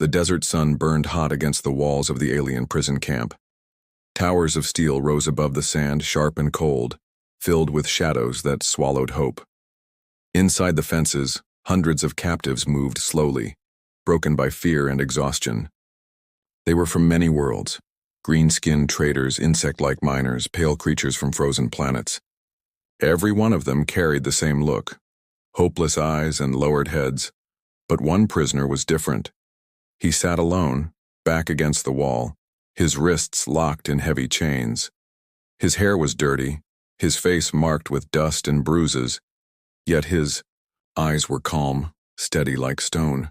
The desert sun burned hot against the walls of the alien prison camp. Towers of steel rose above the sand, sharp and cold, filled with shadows that swallowed hope. Inside the fences, hundreds of captives moved slowly, broken by fear and exhaustion. They were from many worlds: green-skinned traders, insect-like miners, pale creatures from frozen planets. Every one of them carried the same look: hopeless eyes and lowered heads. But one prisoner was different. He sat alone, back against the wall, his wrists locked in heavy chains. His hair was dirty, his face marked with dust and bruises, yet his eyes were calm, steady like stone.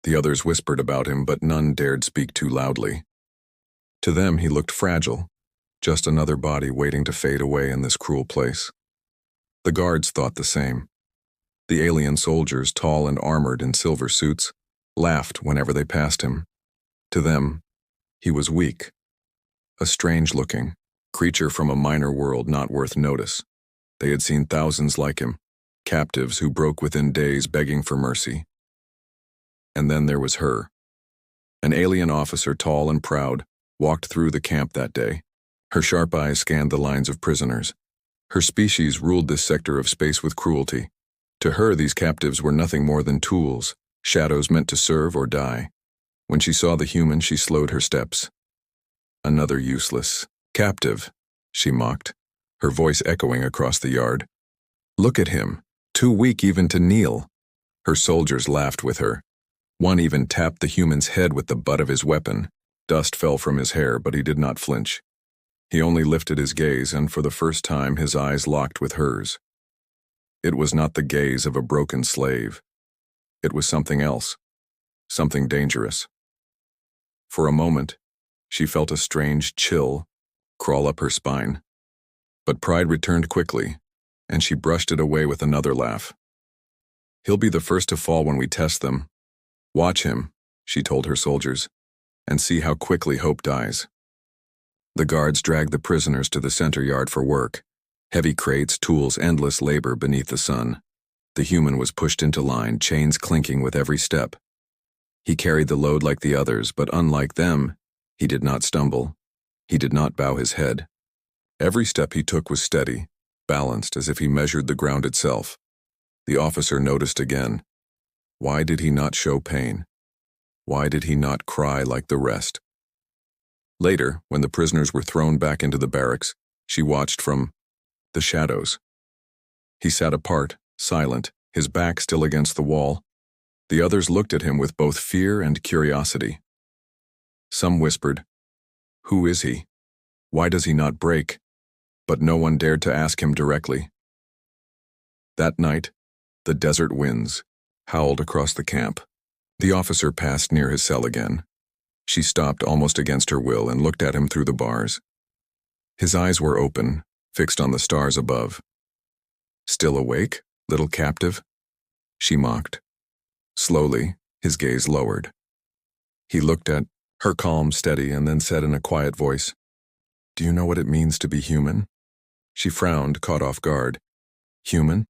The others whispered about him, but none dared speak too loudly. To them he looked fragile, just another body waiting to fade away in this cruel place. The guards thought the same. The alien soldiers, tall and armored in silver suits, laughed whenever they passed him. To them, he was weak, a strange-looking creature from a minor world not worth notice. They had seen thousands like him, captives who broke within days begging for mercy. And then there was her. An alien officer, tall and proud, walked through the camp that day. Her sharp eyes scanned the lines of prisoners. Her species ruled this sector of space with cruelty. To her, these captives were nothing more than tools, shadows meant to serve or die. When she saw the human, she slowed her steps. Another useless captive, she mocked, her voice echoing across the yard. Look at him, too weak even to kneel. Her soldiers laughed with her. One even tapped the human's head with the butt of his weapon. Dust fell from his hair, but he did not flinch. He only lifted his gaze, and for the first time his eyes locked with hers. It was not the gaze of a broken slave. It was something else, something dangerous. For a moment, she felt a strange chill crawl up her spine. But pride returned quickly, and she brushed it away with another laugh. He'll be the first to fall when we test them. Watch him, she told her soldiers, and see how quickly hope dies. The guards dragged the prisoners to the center yard for work. Heavy crates, tools, endless labor beneath the sun. The human was pushed into line, chains clinking with every step. He carried the load like the others, but unlike them, he did not stumble. He did not bow his head. Every step he took was steady, balanced as if he measured the ground itself. The officer noticed again. Why did he not show pain? Why did he not cry like the rest? Later, when the prisoners were thrown back into the barracks, she watched from the shadows. He sat apart, silent, his back still against the wall. The others looked at him with both fear and curiosity. Some whispered, "Who is he? Why does he not break?" But no one dared to ask him directly. That night, the desert winds howled across the camp. The officer passed near his cell again. She stopped almost against her will and looked at him through the bars. His eyes were open, fixed on the stars above. "Still awake, little captive?" she mocked. Slowly, his gaze lowered. He looked at her calm, steady, and then said in a quiet voice, "Do you know what it means to be human?" She frowned, caught off guard. Human?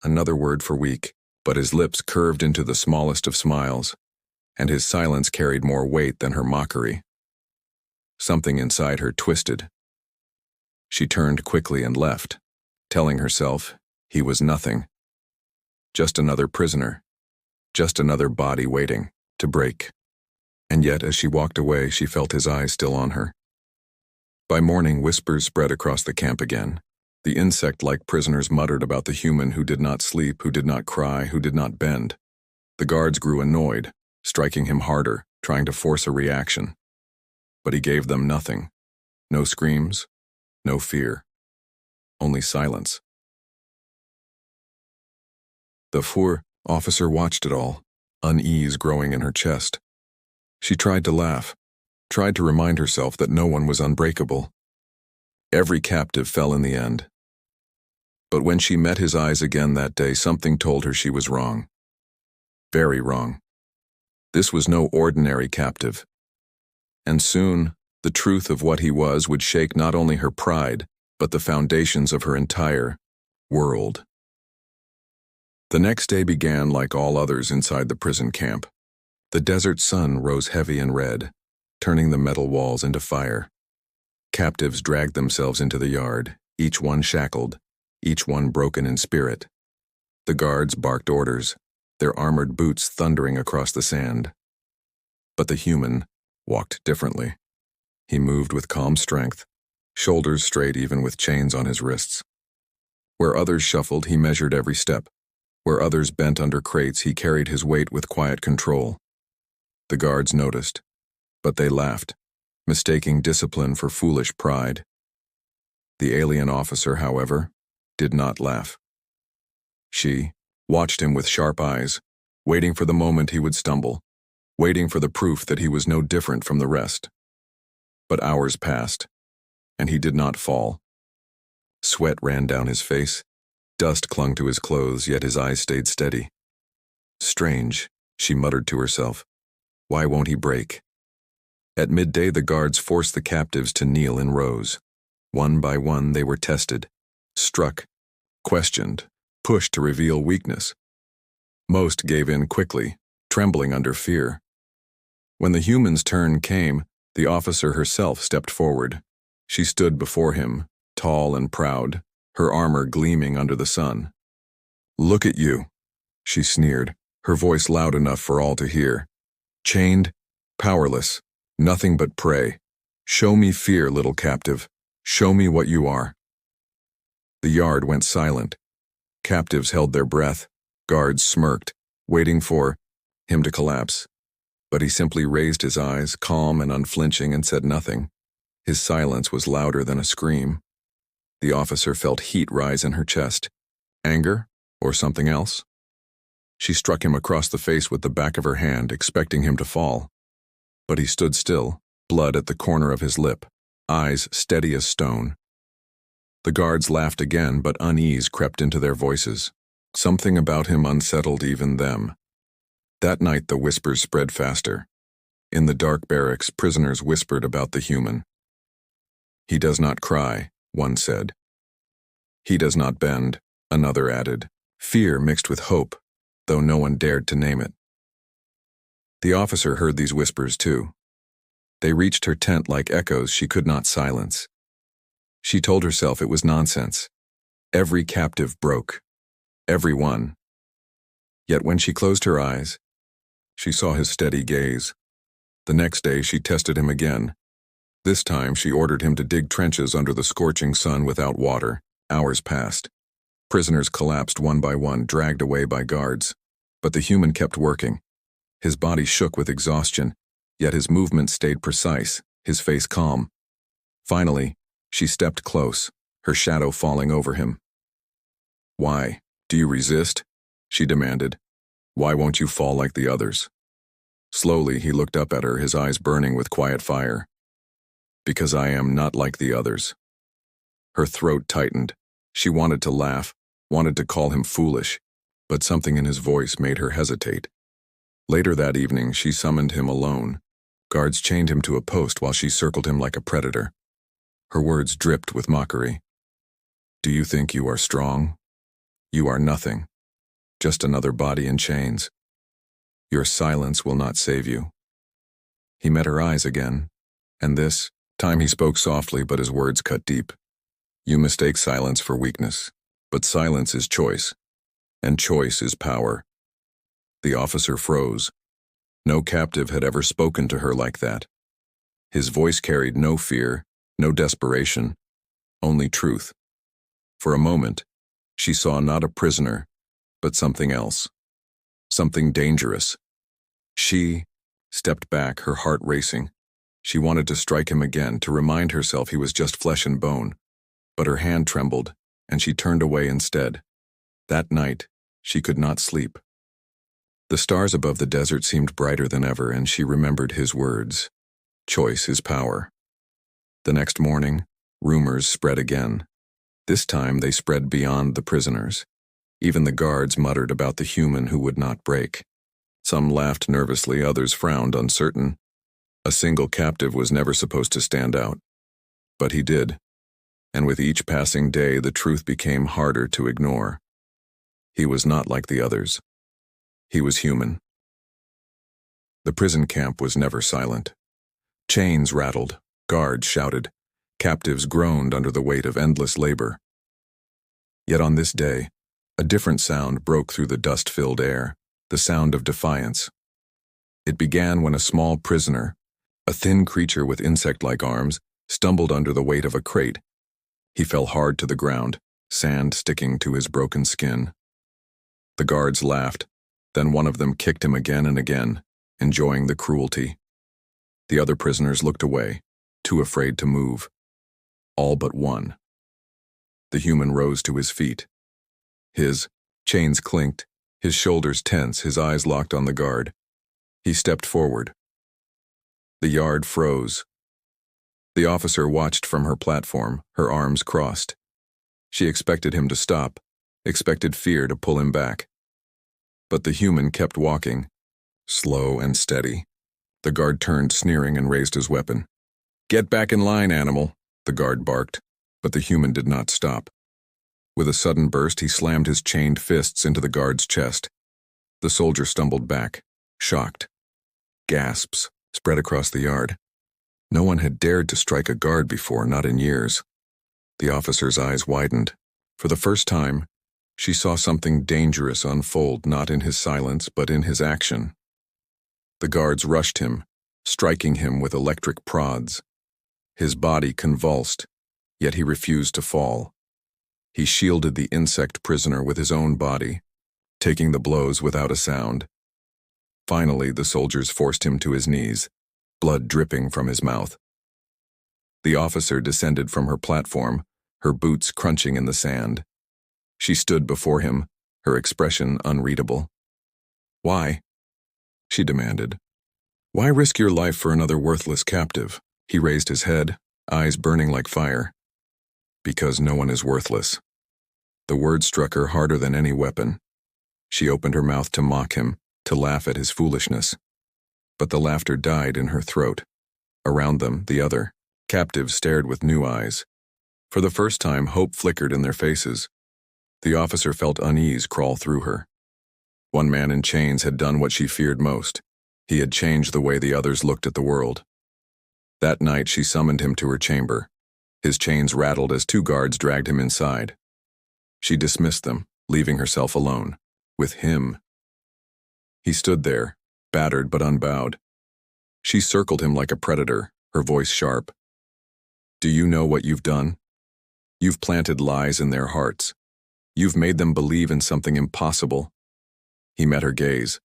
Another word for weak, but his lips curved into the smallest of smiles, and his silence carried more weight than her mockery. Something inside her twisted. She turned quickly and left, telling herself he was nothing. Just another prisoner. Just another body waiting to break. And yet, as she walked away, she felt his eyes still on her. By morning, whispers spread across the camp again. The insect-like prisoners muttered about the human who did not sleep, who did not cry, who did not bend. The guards grew annoyed, striking him harder, trying to force a reaction. But he gave them nothing. No screams, no fear. Only silence. The FUR officer watched it all, unease growing in her chest. She tried to laugh, tried to remind herself that no one was unbreakable. Every captive fell in the end. But when she met his eyes again that day, something told her she was wrong. Very wrong. This was no ordinary captive. And soon, the truth of what he was would shake not only her pride, but the foundations of her entire world. The next day began like all others inside the prison camp. The desert sun rose heavy and red, turning the metal walls into fire. Captives dragged themselves into the yard, each one shackled, each one broken in spirit. The guards barked orders, their armored boots thundering across the sand. But the human walked differently. He moved with calm strength, shoulders straight even with chains on his wrists. Where others shuffled, he measured every step. Where others bent under crates, he carried his weight with quiet control. The guards noticed, but they laughed, mistaking discipline for foolish pride. The alien officer, however, did not laugh. She watched him with sharp eyes, waiting for the moment he would stumble, waiting for the proof that he was no different from the rest. But hours passed, and he did not fall. Sweat ran down his face, dust clung to his clothes, yet his eyes stayed steady. Strange, she muttered to herself. Why won't he break? At midday, the guards forced the captives to kneel in rows. One by one, they were tested, struck, questioned, pushed to reveal weakness. Most gave in quickly, trembling under fear. When the human's turn came, the officer herself stepped forward. She stood before him, tall and proud, her armor gleaming under the sun. "Look at you," she sneered, her voice loud enough for all to hear. "Chained, powerless, nothing but prey. Show me fear, little captive. Show me what you are." The yard went silent. Captives held their breath, guards smirked, waiting for him to collapse. But he simply raised his eyes, calm and unflinching, and said nothing. His silence was louder than a scream. The officer felt heat rise in her chest. Anger, or something else? She struck him across the face with the back of her hand, expecting him to fall. But he stood still, blood at the corner of his lip, eyes steady as stone. The guards laughed again, but unease crept into their voices. Something about him unsettled even them. That night the whispers spread faster. In the dark barracks, prisoners whispered about the human. "He does not cry," one said. "He does not bend," another added. Fear mixed with hope, though no one dared to name it. The officer heard these whispers too. They reached her tent like echoes she could not silence. She told herself it was nonsense. Every captive broke. Every one. Yet when she closed her eyes, she saw his steady gaze. The next day she tested him again. This time she ordered him to dig trenches under the scorching sun without water. Hours passed. Prisoners collapsed one by one, dragged away by guards. But the human kept working. His body shook with exhaustion, yet his movements stayed precise, his face calm. Finally, she stepped close, her shadow falling over him. "Why? Do you resist?" she demanded. "Why won't you fall like the others?" Slowly, he looked up at her, his eyes burning with quiet fire. "Because I am not like the others." Her throat tightened. She wanted to laugh, wanted to call him foolish, but something in his voice made her hesitate. Later that evening, she summoned him alone. Guards chained him to a post while she circled him like a predator. Her words dripped with mockery. "Do you think you are strong? You are nothing. Just another body in chains. Your silence will not save you." He met her eyes again, and this time he spoke softly, but his words cut deep. "You mistake silence for weakness, but silence is choice, and choice is power." The officer froze. No captive had ever spoken to her like that. His voice carried no fear, no desperation, only truth. For a moment, she saw not a prisoner, but something else. Something dangerous. She stepped back, her heart racing. She wanted to strike him again, to remind herself he was just flesh and bone. But her hand trembled, and she turned away instead. That night, she could not sleep. The stars above the desert seemed brighter than ever, and she remembered his words. Choice is power. The next morning, rumors spread again. This time they spread beyond the prisoners. Even the guards muttered about the human who would not break. Some laughed nervously, others frowned, uncertain. A single captive was never supposed to stand out. But he did. And with each passing day, the truth became harder to ignore. He was not like the others. He was human. The prison camp was never silent. Chains rattled, guards shouted, captives groaned under the weight of endless labor. Yet on this day, a different sound broke through the dust-filled air, the sound of defiance. It began when a small prisoner, a thin creature with insect-like arms, stumbled under the weight of a crate. He fell hard to the ground, sand sticking to his broken skin. The guards laughed, then one of them kicked him again and again, enjoying the cruelty. The other prisoners looked away, too afraid to move. All but one. The human rose to his feet. His chains clinked, his shoulders tense, his eyes locked on the guard. He stepped forward. The yard froze. The officer watched from her platform, her arms crossed. She expected him to stop, expected fear to pull him back. But the human kept walking, slow and steady. The guard turned, sneering, and raised his weapon. "Get back in line, animal," the guard barked, but the human did not stop. With a sudden burst, he slammed his chained fists into the guard's chest. The soldier stumbled back, shocked. Gasps spread across the yard. No one had dared to strike a guard before, not in years. The officer's eyes widened. For the first time, she saw something dangerous unfold, not in his silence, but in his action. The guards rushed him, striking him with electric prods. His body convulsed, yet he refused to fall. He shielded the insect prisoner with his own body, taking the blows without a sound. Finally, the soldiers forced him to his knees, blood dripping from his mouth. The officer descended from her platform, her boots crunching in the sand. She stood before him, her expression unreadable. "Why?" she demanded. "Why risk your life for another worthless captive?" He raised his head, eyes burning like fire. "Because no one is worthless." The word struck her harder than any weapon. She opened her mouth to mock him, to laugh at his foolishness. But the laughter died in her throat. Around them, the other captives stared with new eyes. For the first time, hope flickered in their faces. The officer felt unease crawl through her. One man in chains had done what she feared most. He had changed the way the others looked at the world. That night, she summoned him to her chamber. His chains rattled as two guards dragged him inside. She dismissed them, leaving herself alone, with him. He stood there, battered but unbowed. She circled him like a predator, her voice sharp. "Do you know what you've done? You've planted lies in their hearts. You've made them believe in something impossible." He met her gaze,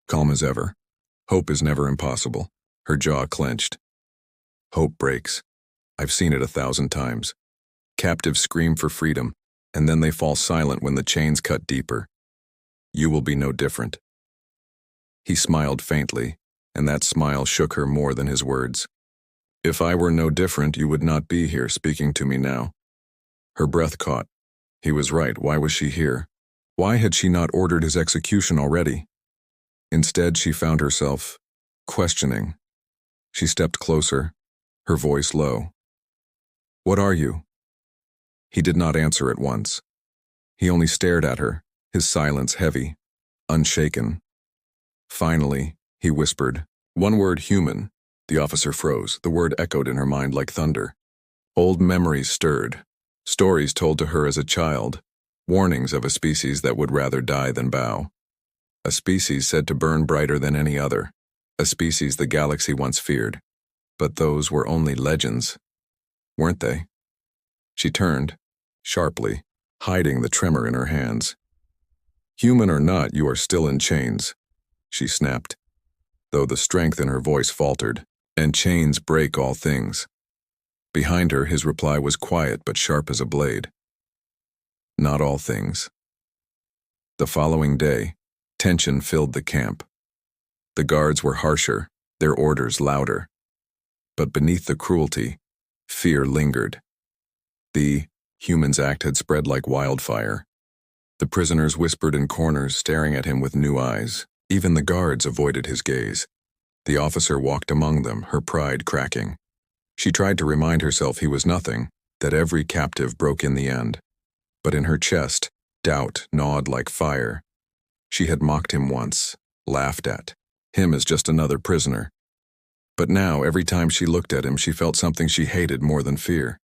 calm as ever. Hope is never impossible. Her jaw clenched. Hope breaks. I've seen it 1,000 times. Captives scream for freedom, and then they fall silent when the chains cut deeper. You will be no different. He smiled faintly, and that smile shook her more than his words. "If I were no different, you would not be here speaking to me now." Her breath caught. He was right. Why was she here? Why had she not ordered his execution already? Instead, she found herself questioning. She stepped closer, her voice low. "What are you?" He did not answer at once. He only stared at her, his silence heavy, unshaken. Finally, he whispered, "One word, human." The officer froze. The word echoed in her mind like thunder. Old memories stirred, stories told to her as a child, warnings of a species that would rather die than bow. A species said to burn brighter than any other, a species the galaxy once feared. But those were only legends, weren't they? She turned, sharply, hiding the tremor in her hands. "Human or not, you are still in chains," she snapped, though the strength in her voice faltered, "and chains break all things." Behind her, his reply was quiet but sharp as a blade. "Not all things." The following day, tension filled the camp. The guards were harsher, their orders louder. But beneath the cruelty, fear lingered. The Human's Act had spread like wildfire. The prisoners whispered in corners, staring at him with new eyes. Even the guards avoided his gaze. The officer walked among them, her pride cracking. She tried to remind herself he was nothing, that every captive broke in the end. But in her chest, doubt gnawed like fire. She had mocked him once, laughed at, him as just another prisoner. But now, every time she looked at him, she felt something she hated more than fear.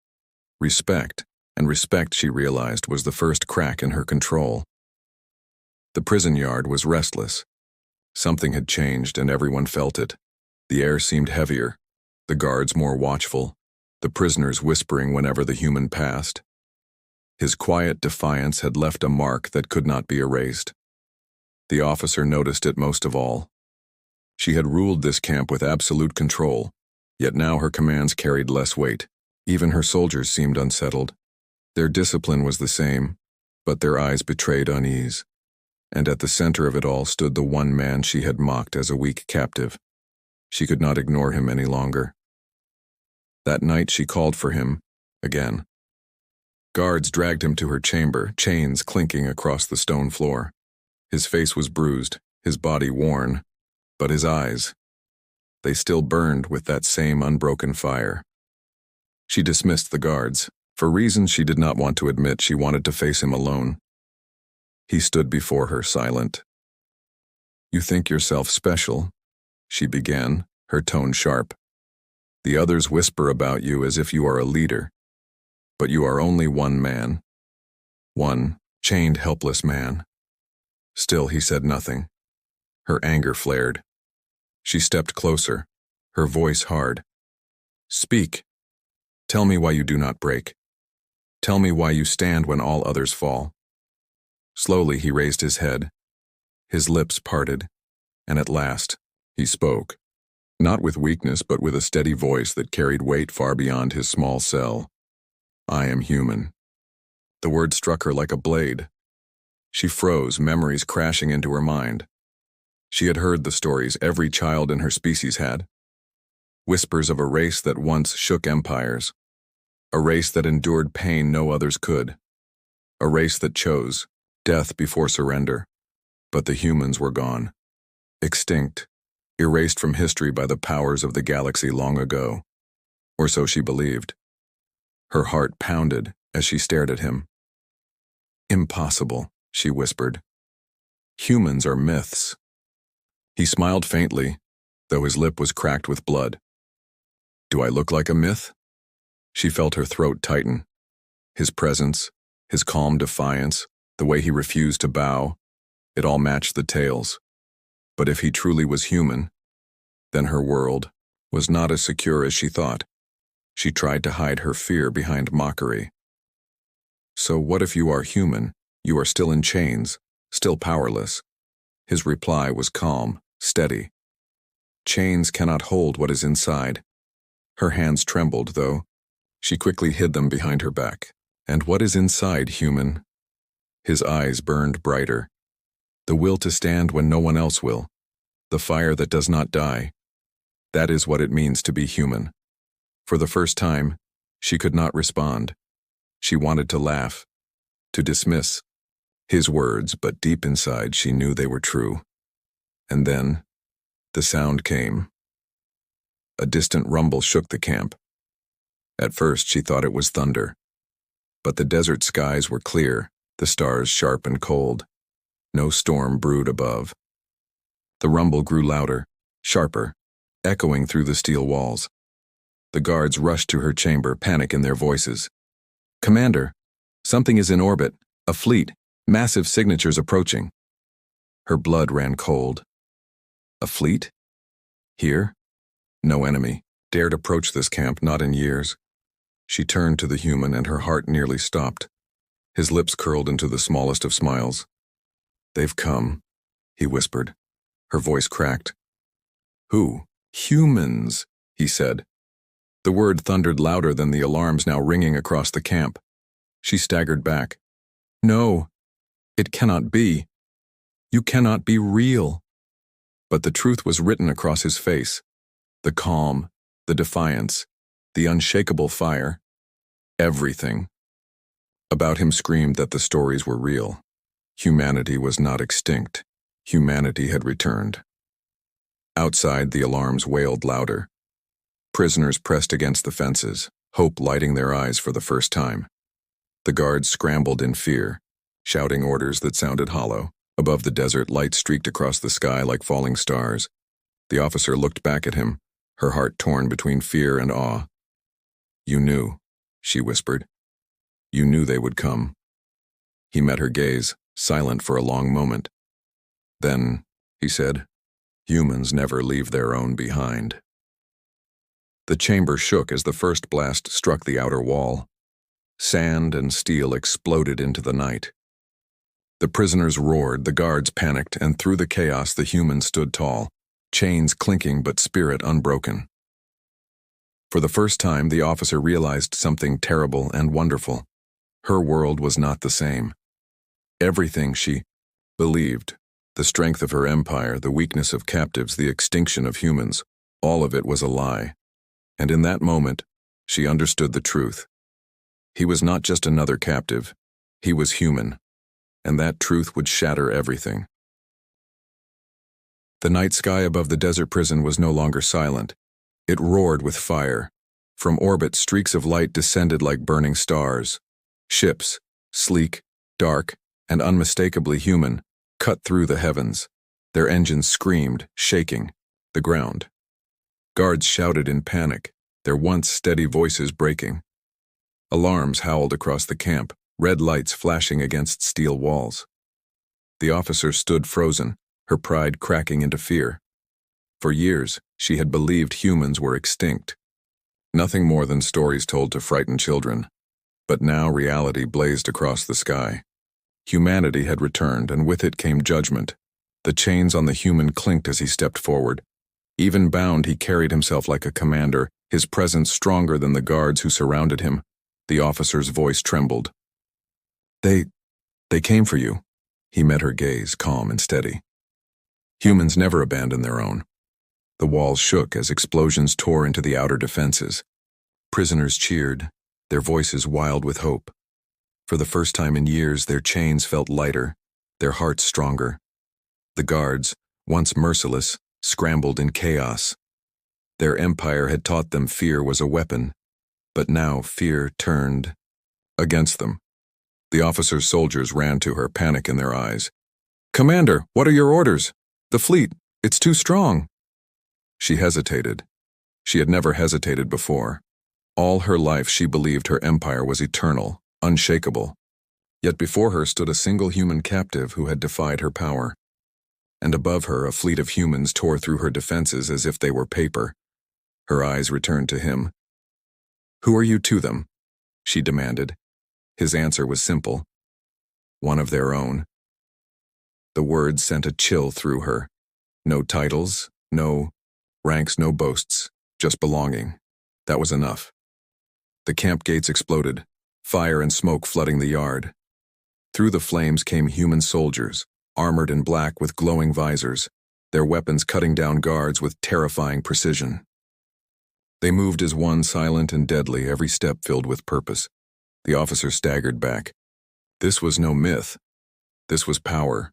Respect, and respect, she realized, was the first crack in her control. The prison yard was restless. Something had changed, and everyone felt it. The air seemed heavier, the guards more watchful, the prisoners whispering whenever the human passed. His quiet defiance had left a mark that could not be erased. The officer noticed it most of all. She had ruled this camp with absolute control, yet now her commands carried less weight. Even her soldiers seemed unsettled. Their discipline was the same, but their eyes betrayed unease. And at the center of it all stood the one man she had mocked as a weak captive. She could not ignore him any longer. That night she called for him, again. Guards dragged him to her chamber, chains clinking across the stone floor. His face was bruised, his body worn, but his eyes, they still burned with that same unbroken fire. She dismissed the guards. For reasons she did not want to admit, she wanted to face him alone. He stood before her, silent. "You think yourself special," she began, her tone sharp. "The others whisper about you as if you are a leader. But you are only one man. One chained, helpless man." Still, he said nothing. Her anger flared. She stepped closer, her voice hard. "Speak. Tell me why you do not break. Tell me why you stand when all others fall." Slowly he raised his head. His lips parted, and at last he spoke. Not with weakness, but with a steady voice that carried weight far beyond his small cell. "I am human." The word struck her like a blade. She froze, memories crashing into her mind. She had heard the stories every child in her species had. Whispers of a race that once shook empires. A race that endured pain no others could. A race that chose death before surrender. But the humans were gone. Extinct. Erased from history by the powers of the galaxy long ago. Or so she believed. Her heart pounded as she stared at him. "Impossible," she whispered. "Humans are myths." He smiled faintly, though his lip was cracked with blood. "Do I look like a myth?" She felt her throat tighten. His presence, his calm defiance, the way he refused to bow, it all matched the tales. But if he truly was human, then her world was not as secure as she thought. She tried to hide her fear behind mockery. "So what if you are human? You are still in chains, still powerless." His reply was calm, steady. "Chains cannot hold what is inside." Her hands trembled, though. She quickly hid them behind her back. "And what is inside, human?" His eyes burned brighter. "The will to stand when no one else will. The fire that does not die. That is what it means to be human." For the first time, she could not respond. She wanted to laugh, to dismiss his words, but deep inside she knew they were true. And then, the sound came. A distant rumble shook the camp. At first she thought it was thunder. But the desert skies were clear, the stars sharp and cold. No storm brewed above. The rumble grew louder, sharper, echoing through the steel walls. The guards rushed to her chamber, panic in their voices. "Commander, something is in orbit, a fleet, massive signatures approaching." Her blood ran cold. A fleet? Here? No enemy dared approach this camp, not in years. She turned to the human and her heart nearly stopped. His lips curled into the smallest of smiles. "They've come," he whispered. Her voice cracked. "Who?" "Humans," he said. The word thundered louder than the alarms now ringing across the camp. She staggered back. "No, it cannot be. You cannot be real." But the truth was written across his face. The calm, the defiance, the unshakable fire. Everything about him screamed that the stories were real. Humanity was not extinct. Humanity had returned. Outside, the alarms wailed louder. Prisoners pressed against the fences, hope lighting their eyes for the first time. The guards scrambled in fear, shouting orders that sounded hollow. Above the desert, light streaked across the sky like falling stars. The officer looked back at him, her heart torn between fear and awe. "You knew," she whispered. "You knew they would come." He met her gaze, silent for a long moment. "Then," he said, "humans never leave their own behind." The chamber shook as the first blast struck the outer wall. Sand and steel exploded into the night. The prisoners roared, the guards panicked, and through the chaos the humans stood tall, chains clinking but spirit unbroken. For the first time, the officer realized something terrible and wonderful. Her world was not the same. Everything she believed, the strength of her empire, the weakness of captives, the extinction of humans, all of it was a lie. And in that moment, she understood the truth. He was not just another captive, he was human, and that truth would shatter everything. The night sky above the desert prison was no longer silent. It roared with fire. From orbit, streaks of light descended like burning stars. Ships, sleek, dark, and unmistakably human, cut through the heavens. Their engines screamed, shaking the ground. Guards shouted in panic, their once steady voices breaking. Alarms howled across the camp, red lights flashing against steel walls. The officer stood frozen, her pride cracking into fear. For years, she had believed humans were extinct. Nothing more than stories told to frighten children. But now reality blazed across the sky. Humanity had returned, and with it came judgment. The chains on the human clinked as he stepped forward. Even bound, he carried himself like a commander, his presence stronger than the guards who surrounded him. The officer's voice trembled. They came for you." He met her gaze, calm and steady. Humans never abandon their own. The walls shook as explosions tore into the outer defenses. Prisoners cheered, their voices wild with hope. For the first time in years, their chains felt lighter, their hearts stronger. The guards, once merciless, scrambled in chaos. Their empire had taught them fear was a weapon, but now fear turned against them. The officer's soldiers ran to her, panic in their eyes. "Commander, what are your orders? The fleet, it's too strong." She hesitated. She had never hesitated before. All her life she believed her empire was eternal, unshakable. Yet before her stood a single human captive who had defied her power. And above her a fleet of humans tore through her defenses as if they were paper. Her eyes returned to him. "Who are you to them?" she demanded. His answer was simple. "One of their own." The words sent a chill through her. No titles, no ranks, no boasts, just belonging. That was enough. The camp gates exploded, fire and smoke flooding the yard. Through the flames came human soldiers, armored in black with glowing visors, their weapons cutting down guards with terrifying precision. They moved as one, silent and deadly, every step filled with purpose. The officer staggered back. This was no myth. This was power.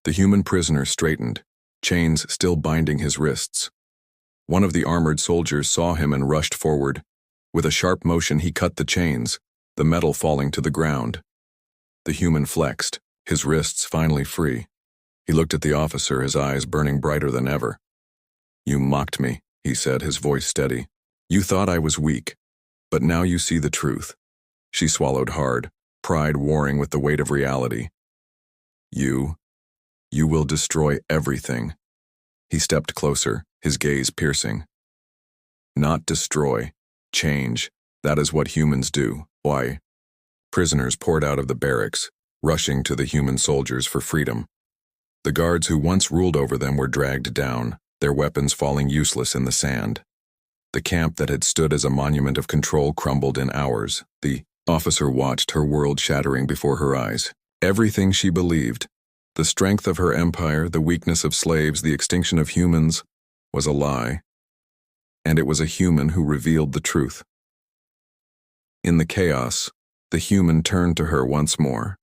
The human prisoner straightened, chains still binding his wrists. One of the armored soldiers saw him and rushed forward. With a sharp motion, he cut the chains, the metal falling to the ground. The human flexed, his wrists finally free. He looked at the officer, his eyes burning brighter than ever. "You mocked me," he said, his voice steady. "You thought I was weak, but now you see the truth." She swallowed hard, pride warring with the weight of reality. You will destroy everything." He stepped closer, his gaze piercing. "Not destroy, change. That is what humans do. Why?" Prisoners poured out of the barracks, rushing to the human soldiers for freedom. The guards who once ruled over them were dragged down, their weapons falling useless in the sand. The camp that had stood as a monument of control crumbled in hours. The officer watched her world shattering before her eyes. Everything she believed, the strength of her empire, the weakness of slaves, the extinction of humans, was a lie. And it was a human who revealed the truth. In the chaos, the human turned to her once more.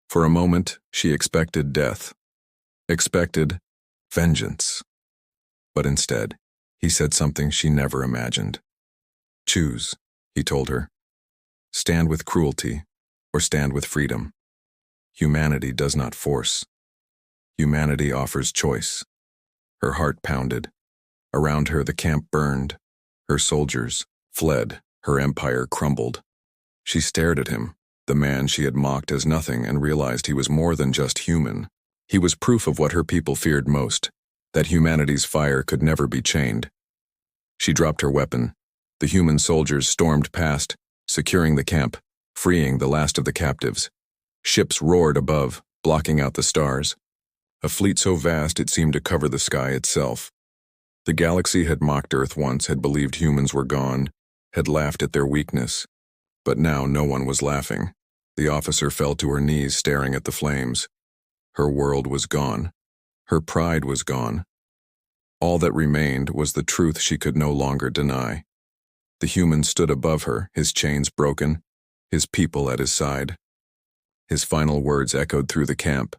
For a moment, she expected death, expected vengeance. But instead, he said something she never imagined. "Choose," he told her. "Stand with cruelty, or stand with freedom. Humanity does not force. Humanity offers choice." Her heart pounded. Around her the camp burned. Her soldiers fled. Her empire crumbled. She stared at him, the man she had mocked as nothing, and realized he was more than just human. He was proof of what her people feared most, that humanity's fire could never be chained. She dropped her weapon. The human soldiers stormed past, securing the camp, freeing the last of the captives. Ships roared above, blocking out the stars. A fleet so vast it seemed to cover the sky itself. The galaxy had mocked Earth once, had believed humans were gone, had laughed at their weakness. But now no one was laughing. The officer fell to her knees, staring at the flames. Her world was gone. Her pride was gone. All that remained was the truth she could no longer deny. The human stood above her, his chains broken, his people at his side. His final words echoed through the camp,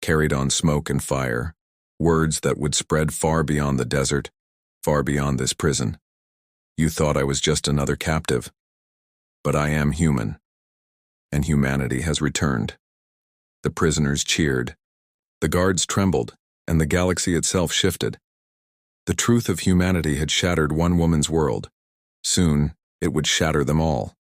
carried on smoke and fire, words that would spread far beyond the desert, far beyond this prison. You thought I was just another captive, but I am human, and humanity has returned. The prisoners cheered. The guards trembled, and the galaxy itself shifted. The truth of humanity had shattered one woman's world. Soon, it would shatter them all.